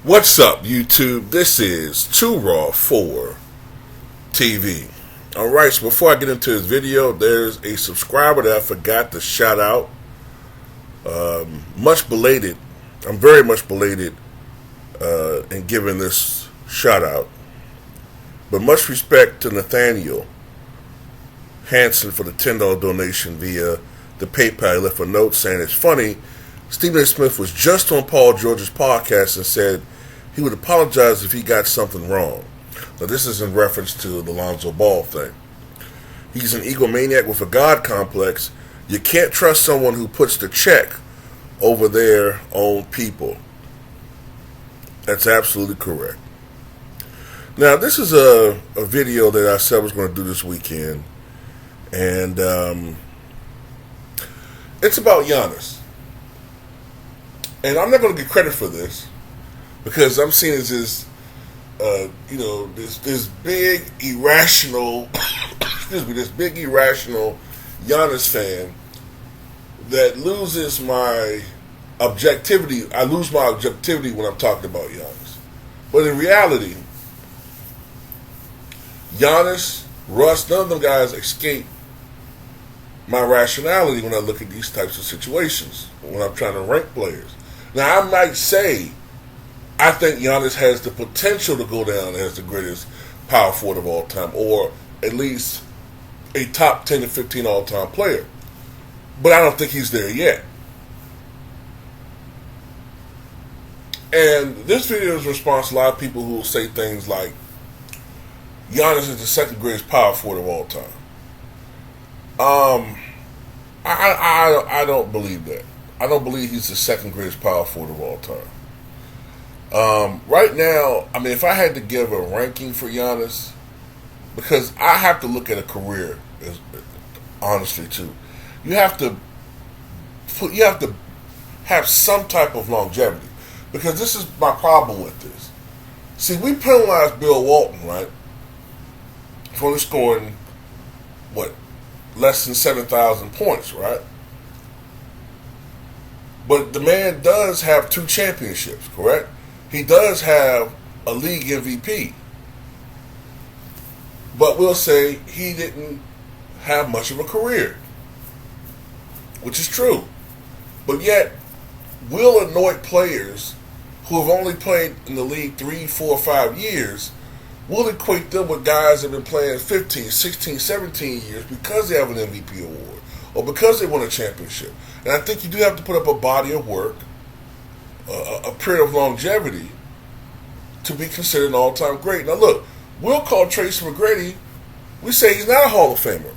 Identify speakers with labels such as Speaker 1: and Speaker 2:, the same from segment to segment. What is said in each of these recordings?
Speaker 1: What's up, YouTube? This is Too Raw for TV. Alright, so before I get into this video, there's a subscriber that I forgot to shout out. Much belated. I'm very much belated in giving this shout out. But much respect to Nathaniel Hansen for the $10 donation via the PayPal. He left a note saying it's funny. Stephen A. Smith was just on Paul George's podcast and said he would apologize if he got something wrong. Now, this is in reference to the Lonzo Ball thing. He's an egomaniac with a God complex. You can't trust someone who puts the check over their own people. That's absolutely correct. Now, this is a video that I said I was going to do this weekend. And it's about Giannis. And I'm not going to get credit for this, because I'm seen as this, this big irrational, this big irrational Giannis fan that loses my objectivity. I lose my objectivity when I'm talking about Giannis. But in reality, Giannis, Russ, none of them guys escape my rationality when I look at these types of situations, when I'm trying to rank players. Now, I might say I think Giannis has the potential to go down as the greatest power forward of all time, or at least a top 10 to 15 all-time player. But I don't think he's there yet. And this video is a response to a lot of people who will say things like, Giannis is the second greatest power forward of all time. I don't believe that. I don't believe he's the second greatest power forward of all time. Right now, I mean, if I had to give a ranking for Giannis, because I have to look at a career, honestly, too. You have to have some type of longevity, because this is my problem with this. See, we penalized Bill Walton, right, for only scoring less than 7,000 points, right? But the man does have 2 championships, correct? He does have a league MVP. But we'll say he didn't have much of a career, which is true. But yet, we'll anoint players who have only played in the league 3, 4, 5 years. We'll equate them with guys that have been playing 15, 16, 17 years because they have an MVP award or because they won a championship. And I think you do have to put up a body of work, a period of longevity, to be considered an all-time great. Now look, we'll call Tracy McGrady, we say he's not a Hall of Famer.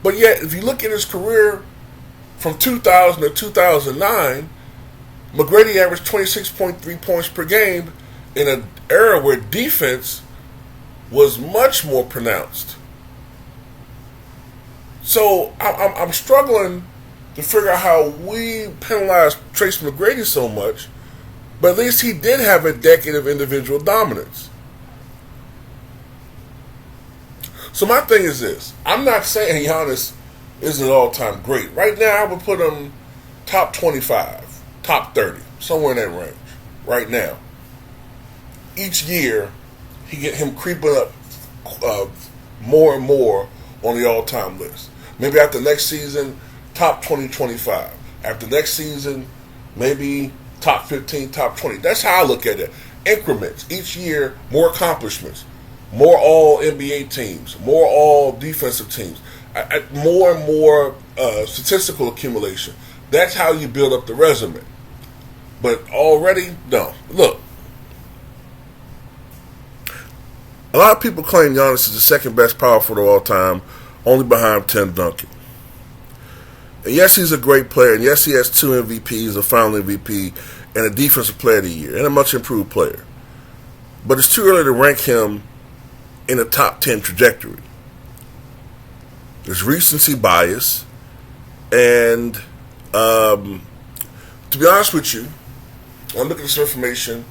Speaker 1: But yet, if you look at his career from 2000 to 2009, McGrady averaged 26.3 points per game in an era where defense was much more pronounced. So I'm struggling to figure out how we penalize Tracy McGrady so much, but at least he did have a decade of individual dominance. So my thing is this. I'm not saying Giannis is an all-time great. Right now, I would put him top 25, top 30, somewhere in that range. Right now. Each year, he get him creeping up more and more on the all-time list. Maybe after next season, top 20, 25. After next season, maybe top 15, top 20. That's how I look at it. Increments. Each year, more accomplishments. More all-NBA teams. More all-defensive teams. More and more statistical accumulation. That's how you build up the resume. But already, no. Look. A lot of people claim Giannis is the second best power forward of all time, only behind Tim Duncan. And yes, he's a great player, and yes, he has 2 MVPs, a final MVP, and a Defensive Player of the Year, and a much improved player. But it's too early to rank him in a top 10 trajectory. There's recency bias, and to be honest with you, I'm looking at this information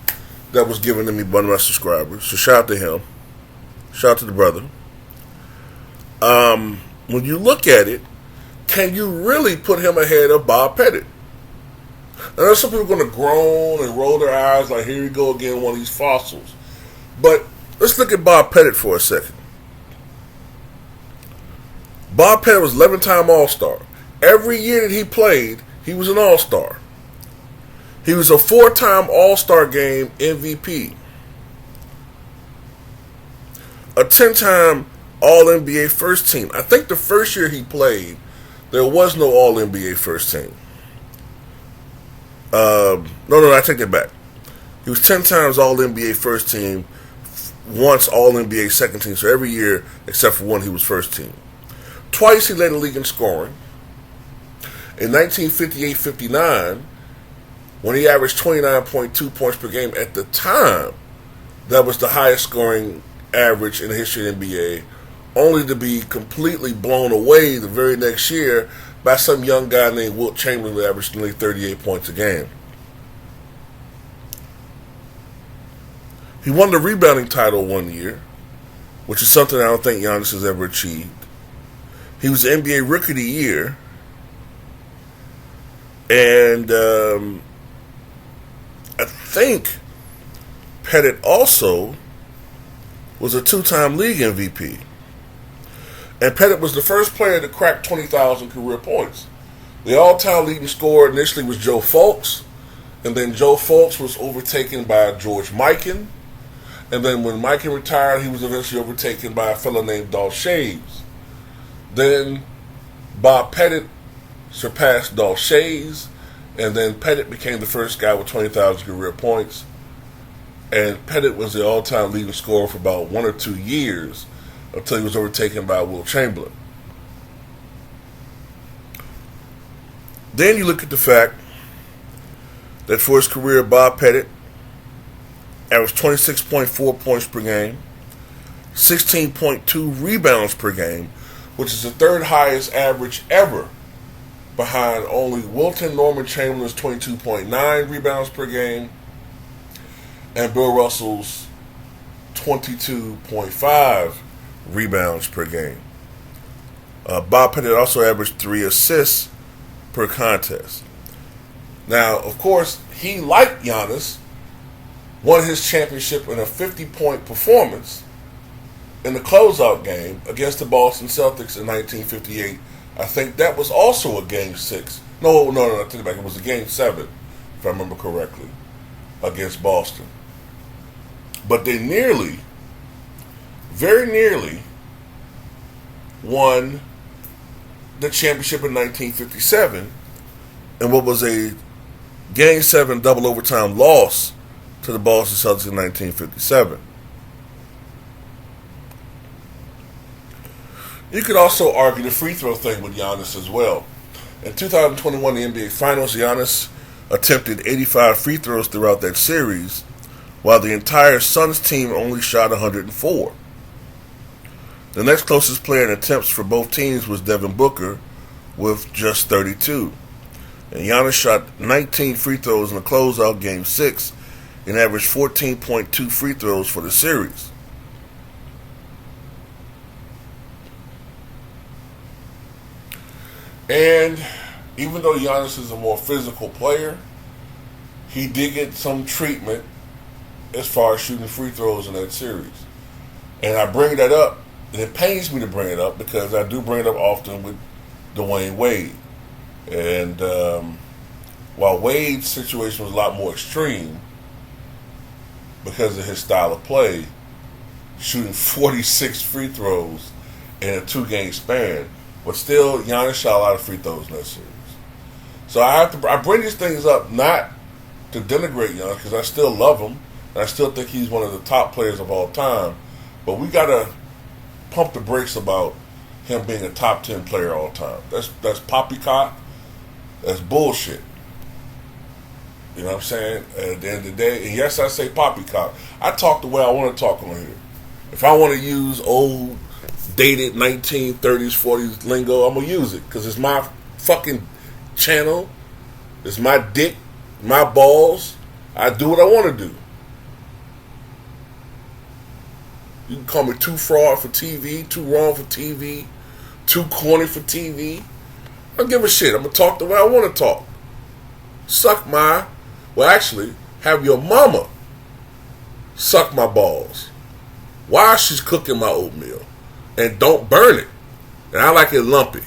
Speaker 1: that was given to me by one of my subscribers, so shout out to him. Shout out to the brother. When you look at it, can you really put him ahead of Bob Pettit? And there's some people going to groan and roll their eyes like, here we go again, one of these fossils. But let's look at Bob Pettit for a second. Bob Pettit was 11-time All-Star. Every year that he played, he was an All-Star. He was a 4-time All-Star Game MVP. A 10-time All-NBA First Team. I think the first year he played, there was no All-NBA First Team. No, I take that back. He was 10 times All-NBA First Team, once All-NBA Second Team, so every year except for one he was First Team. Twice he led the league in scoring. In 1958-59, when he averaged 29.2 points per game at the time, that was the highest scoring average in the history of the NBA, only to be completely blown away the very next year by some young guy named Wilt Chamberlain who averaged nearly 38 points a game. He won the rebounding title one year, which is something I don't think Giannis has ever achieved. He was the NBA Rookie of the Year. And I think Pettit also was a 2-time league MVP. And Pettit was the first player to crack 20,000 career points. The all-time leading scorer initially was Joe Fulks, and then Joe Fulks was overtaken by George Mikan. And then when Mikan retired, he was eventually overtaken by a fellow named Dolph Shaves. Then Bob Pettit surpassed Dolph Shaves, and then Pettit became the first guy with 20,000 career points. And Pettit was the all-time leading scorer for about 1 or 2 years until he was overtaken by Wilt Chamberlain. Then you look at the fact that for his career, Bob Pettit averaged 26.4 points per game, 16.2 rebounds per game, which is the third highest average ever, behind only Wilton Norman Chamberlain's 22.9 rebounds per game and Bill Russell's 22.5 rebounds per game. Bob Pettit also averaged 3 assists per contest. Now, of course, he, like Giannis, won his championship in a 50-point performance in the closeout game against the Boston Celtics in 1958. I think that was also a Game 6. No, I take it back. It was a Game 7, if I remember correctly, against Boston. But they very nearly, won the championship in 1957 in what was a Game 7 double overtime loss to the Boston Celtics in 1957. You could also argue the free throw thing with Giannis as well. In 2021, the NBA Finals, Giannis attempted 85 free throws throughout that series, while the entire Suns team only shot 104. The next closest player in attempts for both teams was Devin Booker with just 32. And Giannis shot 19 free throws in the closeout Game 6 and averaged 14.2 free throws for the series. And even though Giannis is a more physical player, he did get some treatment as far as shooting free throws in that series. And I bring that up, and it pains me to bring it up because I do bring it up often with Dwayne Wade. And while Wade's situation was a lot more extreme because of his style of play, shooting 46 free throws in a 2-game span, but still, Giannis shot a lot of free throws in that series. So I bring these things up not to denigrate Giannis, because I still love him, and I still think he's one of the top players of all time. But we gotta pump the brakes about him being a top 10 player all time. That's poppycock. That's bullshit. You know what I'm saying? At the end of the day, and yes, I say poppycock. I talk the way I want to talk on here. If I want to use old, dated 1930s, 40s lingo, I'm going to use it because it's my fucking channel. It's my dick, my balls. I do what I want to do. You can call me too fraud for TV, too wrong for TV, too corny for TV. I don't give a shit. I'm going to talk the way I want to talk. actually, have your mama suck my balls while she's cooking my oatmeal. And don't burn it. And I like it lumpy.